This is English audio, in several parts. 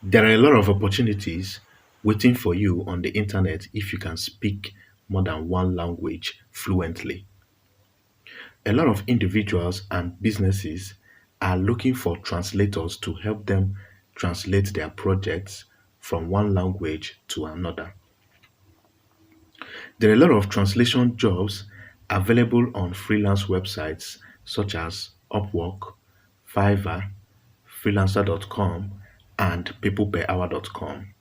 There are a lot of opportunities waiting for you on the internet if you can speak more than one language fluently. A lot of individuals and businesses are looking for translators to help them translate their projects from one language to another. There are a lot of translation jobs available on freelance websites such as Upwork, Fiverr, freelancer.com, and peopleperhour.com.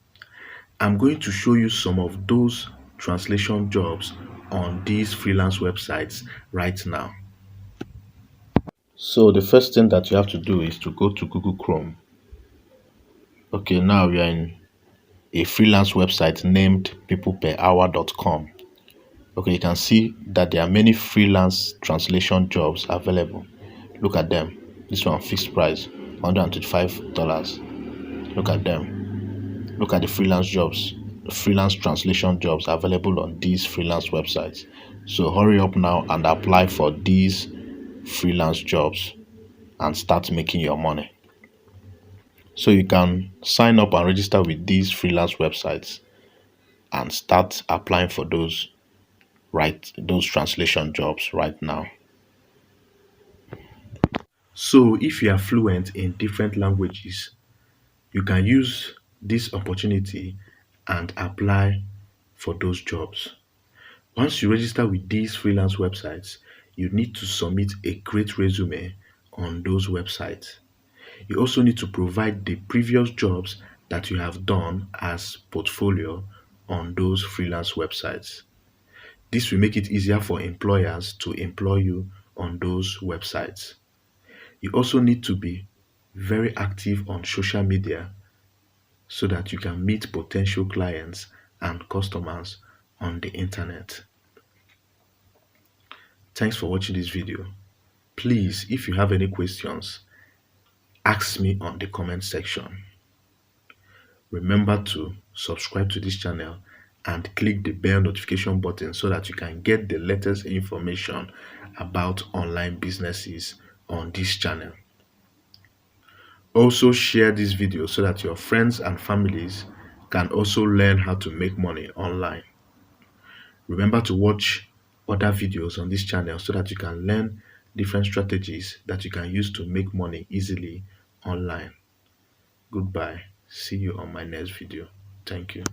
I'm going to show you some of those translation jobs on these freelance websites right now. So the first thing that you have to do is to go to Google Chrome. Okay, now we are in a freelance website named peopleperhour.com. Okay, you can see that there are many freelance translation jobs available. Look at them. This one fixed price, $125. Look at them. Look at the freelance jobs, the freelance translation jobs available on these freelance websites. So hurry up now and apply for these freelance jobs and start making your money. So you can sign up and register with these freelance websites and start applying for those translation jobs right now. So if you are fluent in different languages, you can use this opportunity and apply for those jobs. Once you register with these freelance websites, you need to submit a great resume on those websites. You also need to provide the previous jobs that you have done as portfolio on those freelance websites. This will make it easier for employers to employ you on those websites. You also need to be very active on social media so that you can meet potential clients and customers on the internet. Thanks for watching this video. Please, if you have any questions, ask me on the comment section. Remember to subscribe to this channel and click the bell notification button so that you can get the latest information about online businesses on this channel. Also share this video so that your friends and families can also learn how to make money online. Remember to watch other videos on this channel so that you can learn different strategies that you can use to make money easily online. Goodbye. See you on my next video. Thank you.